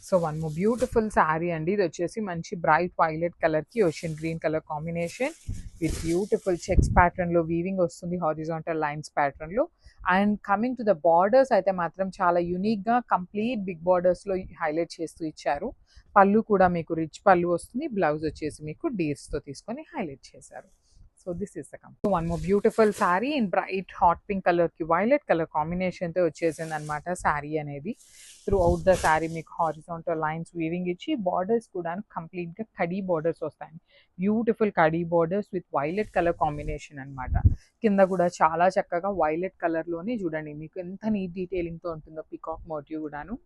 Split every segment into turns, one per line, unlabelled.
So one more beautiful sari అండి. ఇది వచ్చేసి మంచి బ్రైట్ వైలెట్ కలర్కి ocean green colour combination with beautiful checks ప్యాటర్న్లో వీవింగ్ వస్తుంది, హారిజాంటల్ లైన్స్ ప్యాటర్న్లో. And coming to the borders అయితే మాత్రం చాలా యూనిక్గా కంప్లీట్ బిగ్ బార్డర్స్లో హైలైట్ చేస్తూ ఇచ్చారు. పళ్ళు కూడా మీకు రిచ్ పళ్ళు వస్తుంది, బ్లౌజ్ వచ్చేసి మీకు డీర్స్తో తీసుకొని హైలైట్ చేశారు. So this is the one more beautiful sari in bright hot pink కలర్కి వైలెట్ కలర్ కాంబినేషన్తో వచ్చేసింది అనమాట శారీ అనేది. త్రూ అవుట్ ద శారీ మీకు హారిజాంటల్ లైన్స్ వీవింగ్ ఇచ్చి బార్డర్స్ కూడా కంప్లీట్గా కడీ బార్డర్స్ వస్తాయి. Beautiful khadi borders with violet colour combination అనమాట. కింద కూడా చాలా చక్కగా వైలెట్ కలర్లోనే చూడండి మీకు ఎంత నీట్ డీటెయిలింగ్తో ఉంటుందో పికాక్ మోటివ్ కూడాను.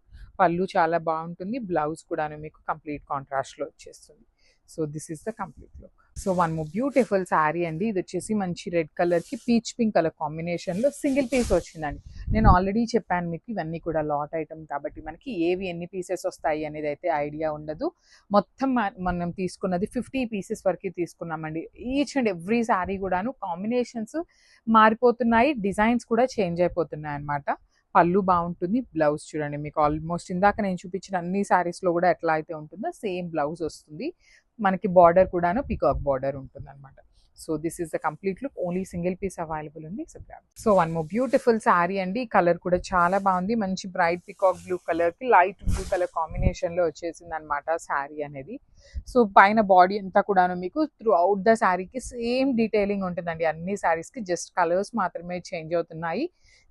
పళ్ళు చాలా బాగుంటుంది, బ్లౌజ్ కూడాను మీకు కంప్లీట్ కాంట్రాస్ట్లో వచ్చేస్తుంది. So this is the complete look. So one more beautiful sari అండి. ఇది వచ్చేసి మంచి రెడ్ కలర్కి పీచ్ పింక్ కలర్ కాంబినేషన్లో సింగిల్ పీస్ వచ్చిందండి. నేను ఆల్రెడీ చెప్పాను మీకు ఇవన్నీ కూడా లాట్ ఐటమ్ కాబట్టి మనకి ఏవి ఎన్ని పీసెస్ వస్తాయి అనేది అయితే ఐడియా ఉండదు. మొత్తం మనం తీసుకున్నది 50 పీసెస్ వరకు తీసుకున్నామండి. ఈచ్ అండ్ ఎవ్రీ శారీ కూడాను కాంబినేషన్స్ మారిపోతున్నాయి, డిజైన్స్ కూడా చేంజ్ అయిపోతున్నాయి అనమాట. పళ్ళు బాగుంటుంది, బ్లౌజ్ చూడండి మీకు ఆల్మోస్ట్ ఇందాక నేను చూపించిన అన్ని శారీస్లో కూడా ఎట్లా అయితే ఉంటుందో సేమ్ బ్లౌజ్ వస్తుంది. మనకి బార్డర్ కూడాను పికాక్ బార్డర్ ఉంటుంది అనమాట. So this is the complete look. Only single piece available ఉంది. So one more beautiful sari అండి. కలర్ కూడా చాలా బాగుంది. మంచి బ్రైట్ పికాక్ బ్లూ కలర్కి లైట్ బ్లూ కలర్ కాంబినేషన్లో వచ్చేసింది అనమాట శారీ అనేది. సో పైన బాడీ అంతా కూడాను మీకు త్రూ అవుట్ ద శారీకి సేమ్ డీటెయిలింగ్ ఉంటుందండి. అన్ని శారీస్కి జస్ట్ కలర్స్ మాత్రమే చేంజ్ అవుతున్నాయి.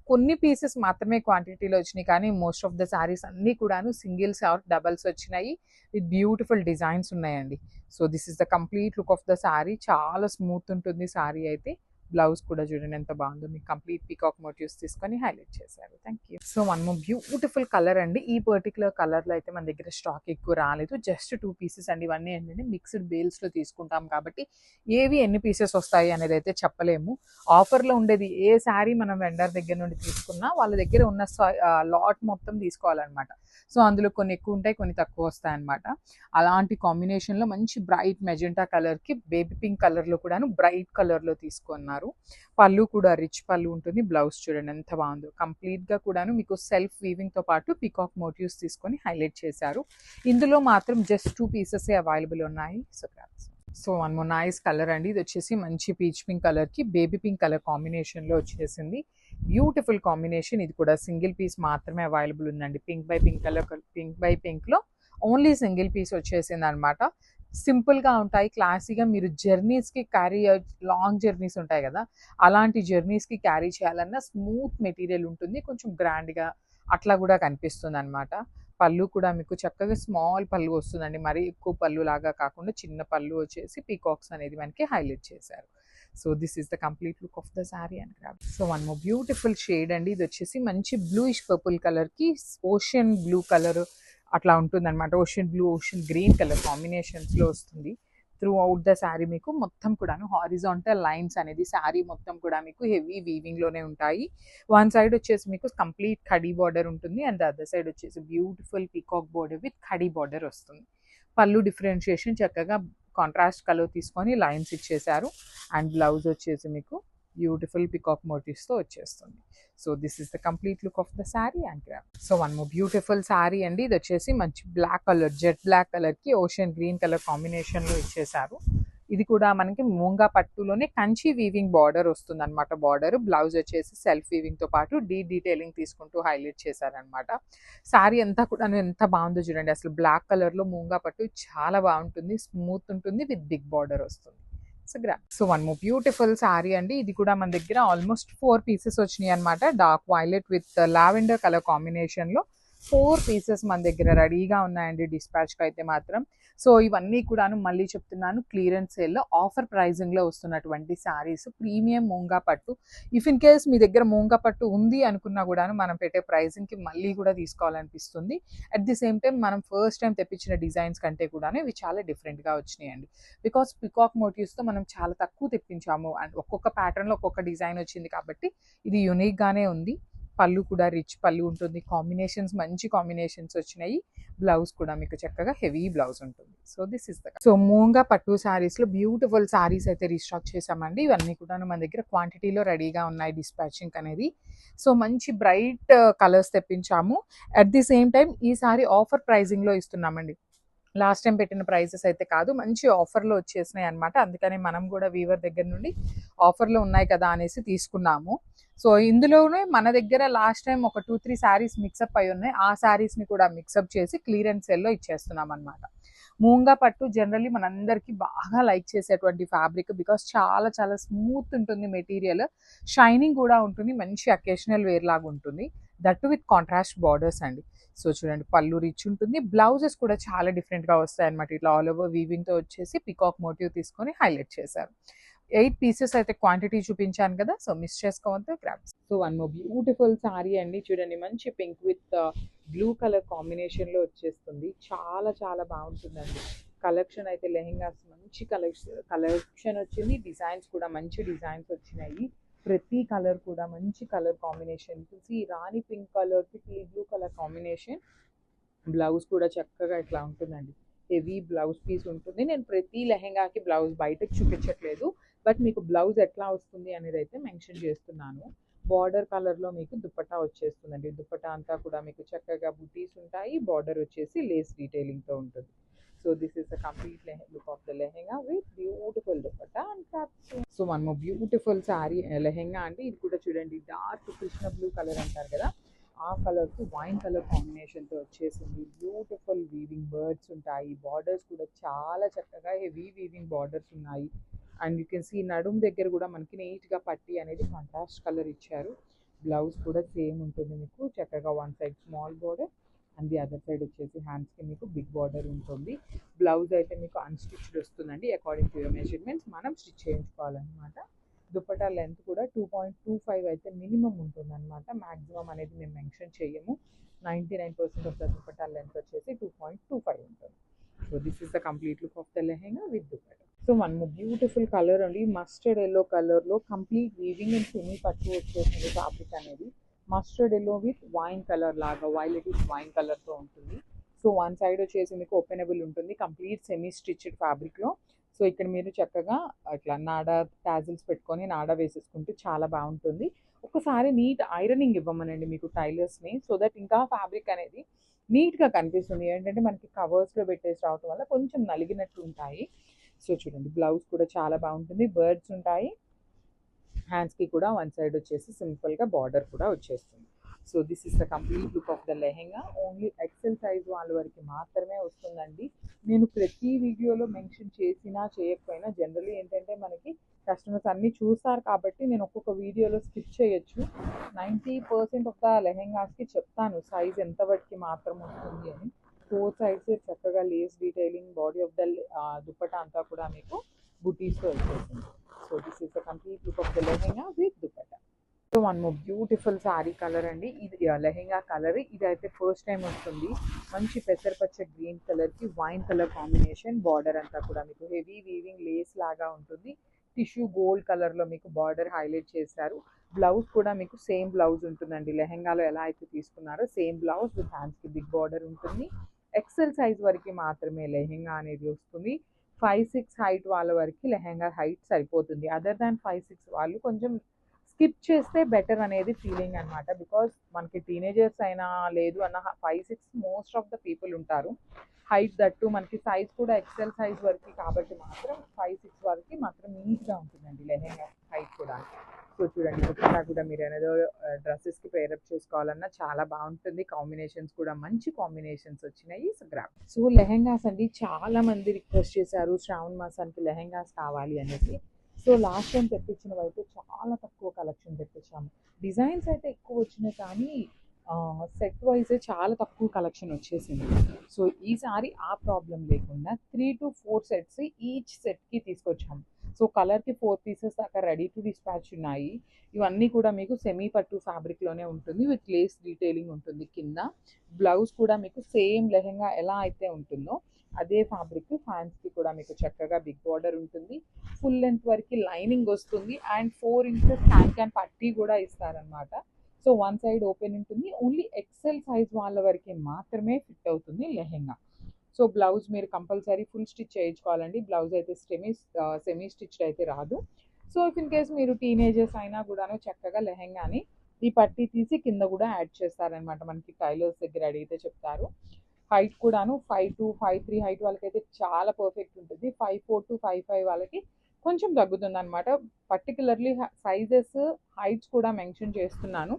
కొన్ని పీసెస్ మాత్రమే క్వాంటిటీలో వచ్చినాయి, కానీ మోస్ట్ ఆఫ్ ద శారీస్ అన్నీ కూడాను సింగిల్స్ ఆర్ డబల్స్ వచ్చినాయి విత్ బ్యూటిఫుల్ డిజైన్స్ ఉన్నాయండి. So this is the complete look of the sari. చాలా స్మూత్ ఉంటుంది శారీ అయితే. బ్లౌజ్ కూడా చూడండి ఎంత బాగుందో, మీకు కంప్లీట్ పీకాక్ మోటివ్స్ తీసుకొని హైలైట్ చేశారు. Thank you. So one more beautiful colour అండి. ఈ పర్టికులర్ కలర్లో అయితే మన దగ్గర స్టాక్ ఎక్కువ రాలేదు, జస్ట్ 2 పీసెస్ అండి. ఇవన్నీ ఏంటంటే మిక్స్డ్ బేల్స్లో తీసుకుంటాం కాబట్టి ఏవి ఎన్ని పీసెస్ వస్తాయి అనేది అయితే చెప్పలేము. ఆఫర్లో ఉండేది ఏ శారీ మనం వెండర్ దగ్గర నుండి తీసుకున్నా వాళ్ళ దగ్గర ఉన్న లాట్ మొత్తం తీసుకోవాలన్నమాట. సో అందులో కొన్ని ఎక్కువ ఉంటాయి, కొన్ని తక్కువ వస్తాయి అన్నమాట. అలాంటి కాంబినేషన్లో మంచి బ్రైట్ మెజెంటా కలర్కి బేబీ పింక్ కలర్లో కూడాను బ్రైట్ కలర్లో తీసుకున్నారు. పళ్ళు కూడా రిచ్ పళ్ళు ఉంటుంది, బ్లౌజ్ చూడండి ఎంత బాగుందో. కంప్లీట్గా కూడాను మీకు సెల్ఫ్ వీవింగ్తో పాటు పికాక్ మోటివ్స్ తీసుకొని హైలైట్ చేశారు. ఇందులో మాత్రం జస్ట్ 2 పీసెస్ అవైలబుల్ ఉన్నాయి. So one more nice colour అండి. ఇది వచ్చేసి మంచి పీచ్ పింక్ కలర్కి బేబీ పింక్ కలర్ కాంబినేషన్లో వచ్చేసింది. Beautiful combination. ఇది కూడా సింగిల్ పీస్ మాత్రమే అవైలబుల్ ఉందండి. Pink by pink colour, pink by పింక్లో ఓన్లీ సింగిల్ పీస్ వచ్చేసింది అనమాట. సింపుల్గా ఉంటాయి, క్లాసీగా. మీరు జర్నీస్కి క్యారీ, లాంగ్ జర్నీస్ ఉంటాయి కదా, అలాంటి జర్నీస్కి క్యారీ చేయాలన్నా స్మూత్ మెటీరియల్ ఉంటుంది, కొంచెం గ్రాండ్గా అట్లా కూడా కనిపిస్తుంది అనమాట. పళ్ళు కూడా మీకు చక్కగా స్మాల్ పళ్ళు వస్తుందండి, మరీ ఎక్కువ పళ్ళు లాగా కాకుండా చిన్న పళ్ళు వచ్చేసి పీకాక్స్ అనేది మనకి హైలైట్ చేశారు. So this is the complete look of the sari and craft. So one more beautiful shade అండి. ఇది వచ్చేసి మంచి బ్లూయిష్ పర్పుల్ కలర్కి ఓషన్ బ్లూ కలర్ అట్లా ఉంటుందన్నమాట. Ocean blue, ocean green colour కాంబినేషన్స్లో వస్తుంది. త్రూ అవుట్ ద శారీ మీకు మొత్తం కూడాను హారిజాంటల్ లైన్స్ అనేది శారీ మొత్తం కూడా మీకు హెవీ వీవింగ్లోనే ఉంటాయి. వన్ సైడ్ వచ్చేసి మీకు కంప్లీట్ ఖడీ బార్డర్ ఉంటుంది, అండ్ అదర్ సైడ్ వచ్చేసి beautiful peacock border with khadi border వస్తుంది. పళ్ళు డిఫరెన్షియేషన్ చక్కగా కాంట్రాస్ట్ కలర్ తీసుకొని లైన్స్ ఇచ్చేశారు. అండ్ బ్లౌజ్ వచ్చేసి మీకు బ్యూటిఫుల్ పికాక్ మోటివ్స్తో వచ్చేస్తుంది. So this is the complete look of the sari and craft. So one more beautiful sari అండి. ఇది వచ్చేసి మంచి బ్లాక్ కలర్, జెట్ బ్లాక్ కలర్కి ఓషన్ గ్రీన్ కలర్ కాంబినేషన్లో ఇచ్చేసారు. ఇది కూడా మనకి మూంగా పట్టులోనే కంచి వీవింగ్ బార్డర్ వస్తుంది అనమాట. బార్డర్, బ్లౌజ్ వచ్చేసి సెల్ఫ్ వీవింగ్తో పాటు డీటెయిలింగ్ తీసుకుంటూ హైలైట్ చేశారనమాట. శారీ అంతా కూడా ఎంత బాగుందో చూడండి. అసలు బ్లాక్ కలర్లో మూంగా పట్టు చాలా బాగుంటుంది, స్మూత్ ఉంటుంది విత్ బిగ్ బార్డర్ వస్తుంది. So one more beautiful sari అండి. ఇది కూడా మన దగ్గర ఆల్మోస్ట్ 4 పీసెస్ వచ్చినాయి అనమాట. Dark violet with lavender colour కాంబినేషన్లో 4 పీసెస్ మన దగ్గర రెడీగా ఉన్నాయండి డిస్పాచ్కి అయితే మాత్రం. సో ఇవన్నీ కూడాను మళ్ళీ చెప్తున్నాను, క్లియరెన్స్ సేల్లో ఆఫర్ ప్రైజింగ్లో వస్తున్నటువంటి శారీస్. ప్రీమియం మూంగా పట్టు. ఇఫ్ ఇన్ కేస్ మీ దగ్గర మూంగా పట్టు ఉంది అనుకున్నా కూడాను మనం పెట్టే ప్రైజింగ్కి మళ్ళీ కూడా తీసుకోవాలనిపిస్తుంది. అట్ ది సేమ్ టైం మనం ఫస్ట్ టైం తెప్పించిన డిజైన్స్ కంటే కూడాను ఇవి చాలా డిఫరెంట్గా వచ్చినాయండి. బికాస్ పికాక్ మోటివ్స్తో మనం చాలా తక్కువ తెప్పించాము, అండ్ ఒక్కొక్క ప్యాటర్న్లో ఒక్కొక్క డిజైన్ వచ్చింది కాబట్టి ఇది యూనిక్గానే ఉంది. పళ్ళు కూడా రిచ్ పళ్ళు ఉంటుంది, కాంబినేషన్స్ మంచి కాంబినేషన్స్ వచ్చినాయి. బ్లౌజ్ కూడా మీకు చక్కగా హెవీ బ్లౌజ్ ఉంటుంది. So this is the so Moonga pattu శారీస్లో బ్యూటిఫుల్ శారీస్ అయితే రీస్టాక్ చేసామండి. ఇవన్నీ కూడా మన దగ్గర క్వాంటిటీలో రెడీగా ఉన్నాయి డిస్పాచింగ్ అనేది. సో మంచి బ్రైట్ కలర్స్ తెప్పించాము. అట్ ది సేమ్ టైం ఈ సారీ ఆఫర్ ప్రైజింగ్లో ఇస్తున్నామండి. లాస్ట్ టైం పెట్టిన ప్రైజెస్ అయితే కాదు, మంచి ఆఫర్లో వచ్చేసినాయి అనమాట. అందుకని మనం కూడా వీవర్ దగ్గర నుండి ఆఫర్లో ఉన్నాయి కదా అనేసి తీసుకున్నాము. సో ఇందులోనే మన దగ్గర లాస్ట్ టైం ఒక 2-3 శారీస్ మిక్సప్ అయి ఉన్నాయి. ఆ శారీస్ని కూడా మిక్సప్ చేసి క్లియరెన్స్ సేల్లో ఇచ్చేస్తున్నాం అనమాట. మూంగా పట్టు జనరల్లీ మనందరికీ బాగా లైక్ చేసేటువంటి ఫ్యాబ్రిక్, బికాస్ చాలా చాలా స్మూత్ ఉంటుంది మెటీరియల్, షైనింగ్ కూడా ఉంటుంది, మంచి అకేషనల్ వేర్ లాగా ఉంటుంది. దట్టు విత్ కాంట్రాస్ట్ బార్డర్స్ అండి. సో చూడండి పళ్ళు రిచ్ ఉంటుంది, బ్లౌజెస్ కూడా చాలా డిఫరెంట్గా వస్తాయి అనమాట. ఇట్లా ఆల్ ఓవర్ వీవింగ్తో వచ్చేసి పికాక్ మోటివ్ తీసుకొని హైలైట్ చేశారు. 8 పీసెస్ అయితే క్వాంటిటీ చూపించాను కదా, సో మిస్ చేసుకోవద్దు, grabs. So one more beautiful sorry అండి. చూడండి మంచి పింక్ విత్ బ్లూ కలర్ కాంబినేషన్లో వచ్చేస్తుంది. చాలా చాలా బాగుంటుందండి కలెక్షన్ అయితే. లెహెంగాస్ మంచి కలెక్షన్ వచ్చింది, డిజైన్స్ కూడా మంచి డిజైన్స్ వచ్చినాయి. ప్రతి కలర్ కూడా మంచి కలర్ కాంబినేషన్. చూసి రాణి పింక్ కలర్కి టీ బ్లూ కలర్ కాంబినేషన్. బ్లౌజ్ కూడా చక్కగా ఇట్లా ఉంటుందండి, హెవీ బ్లౌజ్ పీస్ ఉంటుంది. నేను ప్రతి లెహెంగాకి బ్లౌజ్ బయటకు చూపించట్లేదు, బట్ మీకు బ్లౌజ్ ఎట్లా వస్తుంది అనేది అయితే మెన్షన్ చేస్తున్నాను. బార్డర్ కలర్లో మీకు దుపట్టా వచ్చేస్తుందండి. దుపట్టా అంతా కూడా మీకు చక్కగా బుటీస్ ఉంటాయి, బార్డర్ వచ్చేసి లేస్ డీటెయిలింగ్తో ఉంటుంది. So this is the complete look of the lehenga with beautiful dupatta and caps. So మనము బ్యూటిఫుల్ శారీ లెహెంగా అండి. ఇది కూడా చూడండి డార్క్ కృష్ణ బ్లూ కలర్ అంటారు కదా, ఆ కలర్కి వైన్ కలర్ కాంబినేషన్తో వచ్చేసింది. బ్యూటిఫుల్ వీవింగ్ బర్డ్స్ ఉంటాయి, బార్డర్స్ కూడా చాలా చక్కగా హెవీ వీవింగ్ బార్డర్స్ ఉన్నాయి. అండ్ యూ కెన్ సీ నడుము దగ్గర కూడా మనకి నీట్గా పట్టి అనేది కాంట్రాస్ట్ కలర్ ఇచ్చారు. బ్లౌజ్ కూడా సేమ్ ఉంటుంది మీకు చక్కగా, one side small border and the other side వచ్చేసి హ్యాండ్స్కి మీకు బిగ్ బార్డర్ ఉంటుంది. బ్లౌజ్ అయితే మీకు అన్స్టిచ్డ్ వస్తుందండి, అకార్డింగ్ టు యువర్ మెజర్మెంట్స్ మనం స్టిచ్ చేయించుకోవాలన్నమాట. దుపట్టా లెంత్ కూడా 2.25 అయితే మినిమం ఉంటుంది అనమాట, మ్యాక్సిమం అనేది మేము మెన్షన్ చేయము. 99% ఆఫ్ ద దుపట్టా లెంత్ వచ్చేసి 2.25 ఉంటుంది. So this is the complete look of the lehenga with dupatta. So one beautiful colour అండి, మస్టర్డ్ ఎల్లో కలర్లో కంప్లీట్ వీవింగ్ అండ్ సెమీ పట్టు వచ్చేసింది ఫ్యాబ్రిక్ అనేది. Mustard yellow with wine colour లాగా, వైలెటిష్ వైన్ కలర్తో ఉంటుంది. సో వన్ సైడ్ వచ్చేసి మీకు ఓపెనబుల్ ఉంటుంది, కంప్లీట్ సెమీ స్టిచ్డ్ ఫ్యాబ్రిక్లో. సో ఇక్కడ మీరు చక్కగా అట్లా నాడా టాజిల్స్ పెట్టుకొని నాడా వేసేసుకుంటే చాలా బాగుంటుంది. ఒకసారి నీట్ ఐరనింగ్ ఇవ్వమనండి మీకు టైలర్స్ని, సో దట్ ఇంకా ఫ్యాబ్రిక్ అనేది నీట్గా కనిపిస్తుంది. ఏంటంటే మనకి కవర్స్లో పెట్టేసి రావటం వల్ల కొంచెం నలిగినట్టు ఉంటాయి. సో చూడండి బ్లౌజ్ కూడా చాలా బాగుంటుంది, బర్డ్స్ ఉంటాయి, హ్యాండ్స్కి కూడా వన్ సైడ్ వచ్చేసి సింపుల్గా బార్డర్ కూడా వచ్చేస్తుంది. So this is the complete look of the lehenga. Only XL size వాళ్ళ వరకు మాత్రమే వస్తుందండి. నేను ప్రతి వీడియోలో మెన్షన్ చేసినా చేయకపోయినా జనరల్లీ ఏంటంటే మనకి కస్టమర్స్ అన్నీ చూస్తారు కాబట్టి నేను ఒక్కొక్క వీడియోలో స్కిప్ చేయొచ్చు. 90% ఆఫ్ ద లెహెంగాస్కి చెప్తాను సైజ్ ఎంతవరకు మాత్రం వస్తుంది అని. 4 సైడ్స్ చక్కగా Lay's detailing, body of the dupatta అంతా కూడా మీకు బుటీస్తో వచ్చేసింది. So this is the complete look of the lehenga with dupatta. So one more beautiful sari colour అండి. ఇది లెహెంగా కలర్, ఇది అయితే ఫస్ట్ టైం వస్తుంది. మంచి పెసరపచ్చ గ్రీన్ కలర్కి వైన్ కలర్ కాంబినేషన్. బార్డర్ అంతా కూడా మీకు హెవీ వీవింగ్ లేస్ లాగా ఉంటుంది. టిష్యూ గోల్డ్ కలర్లో మీకు బార్డర్ హైలైట్ చేశారు. బ్లౌజ్ కూడా మీకు సేమ్ బ్లౌజ్ ఉంటుందండి, లెహెంగాలో ఎలా అయితే తీసుకున్నారో సేమ్ బ్లౌజ్ విత్ హ్యాండ్స్కి బిగ్ బార్డర్ ఉంటుంది. ఎక్సెల్ సైజ్ వరకు మాత్రమే లెహెంగా అనేది వస్తుంది. 5'6" హైట్ వాళ్ళ వరకు లెహెంగా హైట్ సరిపోతుంది. అదర్ దాన్ 5'6" వాళ్ళు కొంచెం స్కిప్ చేస్తే బెటర్ అనేది ఫీలింగ్ అనమాట. బికాజ్ మనకి టీనేజర్స్ అయినా లేదు అన్న 5'6" మోస్ట్ ఆఫ్ ద పీపుల్ ఉంటారు. హైట్ దట్టు మనకి సైజ్ కూడా ఎక్సెల్ సైజ్ వరకు కాబట్టి మాత్రం 5'6" వరకు మాత్రం నీట్గా ఉంటుందండి లెహెంగా హైట్ కూడా. సో చూడండి దుపట్టా కూడా మీరు ఏదో డ్రెస్సెస్కి పేరప్ చేసుకోవాలన్నా చాలా బాగుంటుంది. కాంబినేషన్స్ కూడా మంచి కాంబినేషన్స్ వచ్చినాయి. సో లెహెంగాస్ అండి, చాలా మంది రిక్వెస్ట్ చేశారు శ్రావణ మాసానికి లెహెంగాస్ కావాలి అనేసి. సో లాస్ట్ టైం తెప్పించినవి అయితే చాలా తక్కువ కలెక్షన్ తెప్పించాము. డిజైన్స్ అయితే ఎక్కువ వచ్చినాయి కానీ సెట్ వైజ్ చాలా తక్కువ కలెక్షన్ వచ్చేసింది. సో ఈసారి ఆ ప్రాబ్లం లేకుండా 3 to 4 సెట్స్ ఈచ్ సెట్కి తీసుకొచ్చాము. సో కలర్కి 4 పీసెస్ దాకా రెడీ టు డిస్పాచ్ ఉన్నాయి. ఇవన్నీ కూడా మీకు సెమీ పట్టు ఫ్యాబ్రిక్లోనే ఉంటుంది, విత్ లేస్ డీటెయిలింగ్ ఉంటుంది కింద. బ్లౌజ్ కూడా మీకు సేమ్ లెహెంగా ఎలా అయితే ఉంటుందో అదే ఫ్యాబ్రిక్, హ్యాండ్స్కి కూడా మీకు చక్కగా బిగ్ బార్డర్ ఉంటుంది. ఫుల్ లెంత్ వరకు లైనింగ్ వస్తుంది అండ్ 4 inches హ్యాండ్ క్యాన్ పట్టీ కూడా ఇస్తారనమాట. సో వన్ సైడ్ ఓపెన్ ఉంటుంది. ఓన్లీ ఎక్సెల్ సైజ్ వాళ్ళ వరకే మాత్రమే ఫిట్ అవుతుంది లెహెంగా. సో బ్లౌజ్ మీరు కంపల్సరీ ఫుల్ స్టిచ్ చేయించుకోవాలండి. బ్లౌజ్ అయితే సెమీ స్టిచ్డ్ అయితే రాదు. సో ఇఫ్ ఇన్ కేస్ మీరు టీనేజర్స్ అయినా కూడాను చక్కగా లెహెంగాని ఈ పట్టీ తీసి కింద కూడా యాడ్ చేస్తారనమాట. మనకి టైలర్స్ దగ్గర అడిగితే చెప్తారు. హైట్ కూడాను 5'2", 5'3" హైట్ వాళ్ళకైతే చాలా పర్ఫెక్ట్ ఉంటుంది. 5'4" to 5'5" వాళ్ళకి కొంచెం తగ్గుతుంది అనమాట. పర్టికులర్లీ సైజెస్ హైట్స్ కూడా మెన్షన్ చేస్తున్నాను.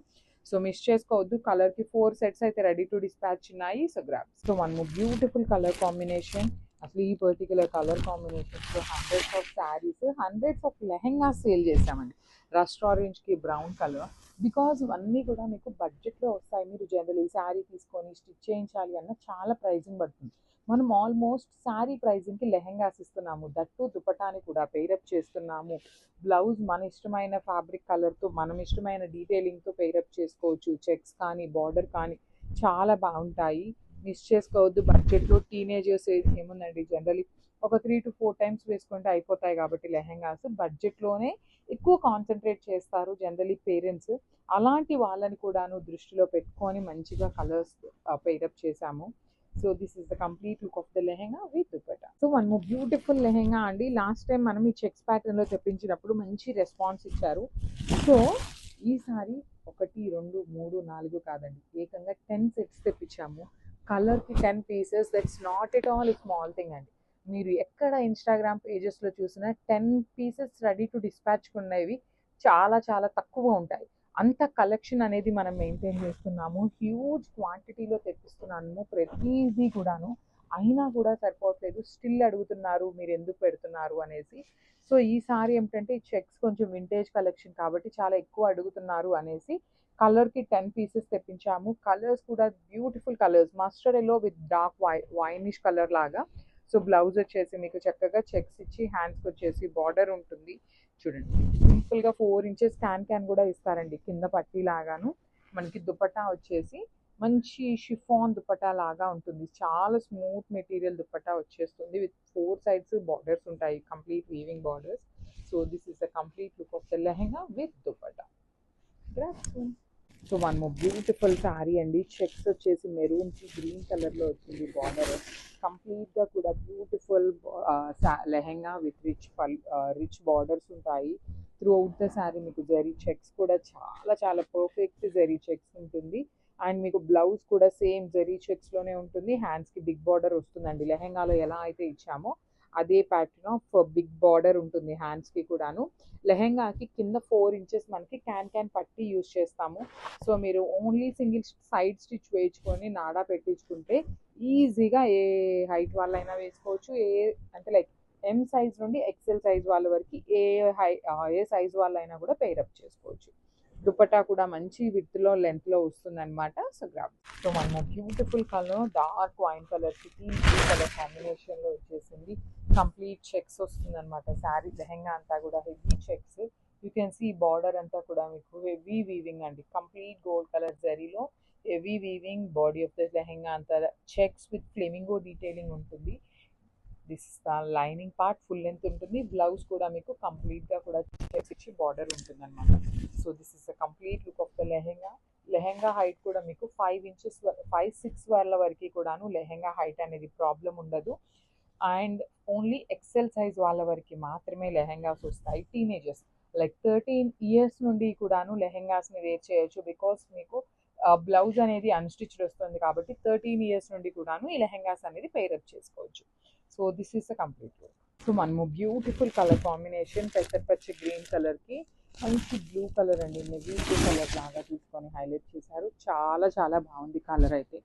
సో మిస్ చేసుకోవద్దు. కలర్కి 4 సెట్స్ అయితే రెడీ టు డిస్పాచ్ ఉన్నాయి. So grab. So one more beautiful colour combination. అసలు ఈ పర్టికులర్ కలర్ కాంబినేషన్స్లో hundreds of saris, hundreds of lehenga sale చేసామండి. రస్ట్ ఆరెంజ్కి బ్రౌన్ కలర్. బికాజ్ ఇవన్నీ కూడా మీకు బడ్జెట్లో వస్తాయి. మీరు జనరల్ ఈ శారీ తీసుకొని స్టిచ్ చేయించాలి అన్న చాలా ప్రైజింగ్ పడుతుంది. మనం ఆల్మోస్ట్ శారీ ప్రైజింగ్కి లెహెంగాస్ ఇస్తున్నాము. దట్టు దుపటాని కూడా పెయిరప్ చేస్తున్నాము. బ్లౌజ్ మన ఇష్టమైన ఫ్యాబ్రిక్ కలర్తో మనం ఇష్టమైన డీటెయిలింగ్తో పెయిరప్ చేసుకోవచ్చు. చెక్స్ కానీ బార్డర్ కానీ చాలా బాగుంటాయి. మిస్ చేసుకోవద్దు. బడ్జెట్లో టీనేజర్స్ ఏముందండి, జనరలీ ఒక 3 to 4 టైమ్స్ వేసుకుంటే అయిపోతాయి కాబట్టి లెహెంగాస్ బడ్జెట్లోనే ఎక్కువ కాన్సన్ట్రేట్ చేస్తారు జనరలీ పేరెంట్స్. అలాంటి వాళ్ళని కూడాను దృష్టిలో పెట్టుకొని మంచిగా కలర్స్ పెయిరప్ చేశాము. So this is the complete look of the lehenga with dupatta. So one more beautiful lehenga అండి. లాస్ట్ టైం మనం ఈ చెక్స్ ప్యాటర్న్లో తెప్పించినప్పుడు మంచి రెస్పాన్స్ ఇచ్చారు. సో ఈసారి 1, 2, 3, 4 కాదండి, ఏకంగా 10 సెట్స్ తెప్పించాము. కలర్కి 10 pieces. That's not at all small thing అండి. మీరు ఎక్కడ ఇన్స్టాగ్రామ్ పేజెస్లో చూసినా 10 పీసెస్ రెడీ టు డిస్పాచ్ ఉన్నవి చాలా చాలా తక్కువ ఉంటాయి. అంత కలెక్షన్ అనేది మనం మెయింటైన్ చేస్తున్నాము. హ్యూజ్ క్వాంటిటీలో తెప్పిస్తున్నాము ప్రతిదీ కూడాను. అయినా కూడా సరిపోవట్లేదు. స్టిల్ అడుగుతున్నారు మీరు ఎందుకు పెడుతున్నారు అనేసి. సో ఈసారి ఏమిటంటే ఈ చెక్స్ కొంచెం వింటేజ్ కలెక్షన్ కాబట్టి చాలా ఎక్కువ అడుగుతున్నారు అనేసి కలర్కి 10 పీసెస్ తెప్పించాము. కలర్స్ కూడా beautiful colours. Mustard yellow with dark winish colour లాగా. సో బ్లౌజ్ వచ్చేసి మీకు చక్కగా చెక్స్ ఇచ్చి హ్యాండ్స్కి వచ్చేసి బార్డర్ ఉంటుంది. చూడండి సింపుల్గా 4 ఇంచెస్ క్యాన్ కూడా ఇస్తారండి కింద పట్టీ లాగాను. మనకి దుపట్టా వచ్చేసి మంచి షిఫాన్ దుపట్టా లాగా ఉంటుంది. చాలా స్మూత్ మెటీరియల్ దుపట్టా వచ్చేస్తుంది. విత్ 4 సైడ్స్ బార్డర్స్ ఉంటాయి, complete weaving borders. So this is the complete look of the lehenga with dupatta. So one more beautiful sari అండి. చెక్స్ వచ్చేసి మెరూన్కి గ్రీన్ కలర్లో వచ్చింది బార్డర్. కంప్లీట్గా కూడా beautiful lehenga with rich borders ఉంటాయి. త్రూ అవుట్ ద శారీ మీకు జరీ చెక్స్ కూడా చాలా చాలా పర్ఫెక్ట్ జరీ చెక్స్ ఉంటుంది. అండ్ మీకు బ్లౌజ్ కూడా సేమ్ జరీ చెక్స్లోనే ఉంటుంది. హ్యాండ్స్కి బిగ్ బార్డర్ వస్తుందండి. లెహెంగాలో ఎలా అయితే ఇచ్చామో అదే ప్యాటర్న్ ఆఫ్ బిగ్ బార్డర్ ఉంటుంది హ్యాండ్స్కి కూడాను. లెహెంగాకి కింద 4 ఇంచెస్ మనకి క్యాన్ పట్టి యూజ్ చేస్తాము. సో మీరు ఓన్లీ సింగిల్ సైడ్ స్టిచ్ వేయించుకొని నాడా పెట్టించుకుంటే ఈజీగా ఏ హైట్ వాళ్ళైనా వేసుకోవచ్చు. అంటే లైక్ ఎం సైజ్ నుండి ఎక్సెల్ సైజ్ వాళ్ళ వరకు ఏ సైజ్ వాళ్ళైనా కూడా పెయిరప్ చేసుకోవచ్చు. దుపట్టా కూడా మంచి విత్లో లెంత్లో వస్తుంది అనమాట. So grab. సో మన బ్యూటిఫుల్ కలర్ డార్క్ వైన్ కలర్కి బ్లూ కలర్ కాంబినేషన్లో వచ్చేసింది. కంప్లీట్ చెక్స్ వస్తుంది అనమాట. శారీ లెహెంగా అంతా కూడా heavy checks. You can see border అంతా కూడా మీకు హెవీ వీవింగ్ అండి. కంప్లీట్ గోల్డ్ కలర్ జరీలో heavy weaving. Body of the lehenga అంతా చెక్స్ విత్ ఫ్లెమింగో డీటెయిలింగ్ ఉంటుంది. This lining part full length ఉంటుంది. బ్లౌజ్ కూడా మీకు కంప్లీట్గా కూడా చెక్స్ ఇచ్చి బార్డర్ ఉంటుంది అనమాట. So this is the complete look of the lehenga. Lehenga height కూడా మీకు 5 ఇంచెస్ 5-6 వాళ్ళ వరకు కూడాను లెహెంగా హైట్ అనేది ప్రాబ్లం ఉండదు. అండ్ ఓన్లీ ఎక్సెల్ సైజ్ వాళ్ళ వరకు మాత్రమే లెహెంగాస్ వస్తాయి. టీనేజర్స్ లైక్ 13 ఇయర్స్ నుండి కూడాను లెహెంగాస్ని వేర్ చేయొచ్చు. బికాస్ మీకు బ్లౌజ్ అనేది అన్స్టిచ్డ్ వస్తుంది కాబట్టి 13 ఇయర్స్ నుండి కూడాను ఈ లెహెంగాస్ అనేది పెయిరప్ చేసుకోవచ్చు. So this is the complete look. So మనము బ్యూటిఫుల్ కలర్ కాంబినేషన్ పెసరపచ్చి గ్రీన్ కలర్కి మంచి బ్లూ కలర్ అండి, నెవీ బ్లూ కలర్ లాగా తీసుకొని హైలైట్ చేశారు. చాలా చాలా బాగుంది కలర్ అయితే.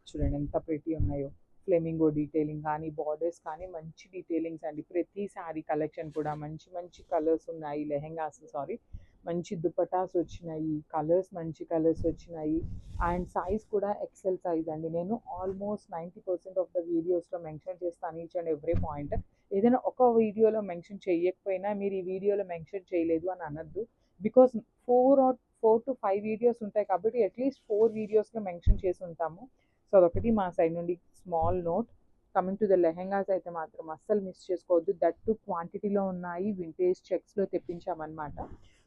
చూడండి ఎంత ప్రిటీ ఉన్నాయో. ఫ్లెమింగో డీటెయిలింగ్ కానీ బార్డర్స్ కానీ మంచి డీటెయిలింగ్స్ అండి. ప్రతి శారీ కలెక్షన్ కూడా మంచి మంచి కలర్స్ ఉన్నాయి. లెహెంగాస్ మంచి దుపటాస్ వచ్చినాయి. కలర్స్ మంచి కలర్స్ వచ్చినాయి. అండ్ సైజ్ కూడా ఎక్సెల్ సైజ్ అండి. నేను ఆల్మోస్ట్ 90% ఆఫ్ ద వీడియోస్లో మెన్షన్ చేస్తాను ఈచ్ అండ్ ఎవ్రీ పాయింట్. ఏదైనా ఒక వీడియోలో మెన్షన్ చేయకపోయినా మీరు ఈ వీడియోలో మెన్షన్ చేయలేదు అని అనద్దు. బికాస్ 4 to 5 వీడియోస్ ఉంటాయి కాబట్టి అట్లీస్ట్ 4 వీడియోస్లో మెన్షన్ చేసి ఉంటాము. సో అదొకటి మా సైడ్ నుండి small note. Coming to the lehengas అయితే మాత్రం అస్సలు మిస్ చేసుకోవద్దు. దట్టు క్వాంటిటీలో ఉన్నాయి. వింటేజ్ చెక్స్లో తెప్పించామన్నమాట.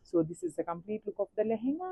So this is the complete look of the lehenga.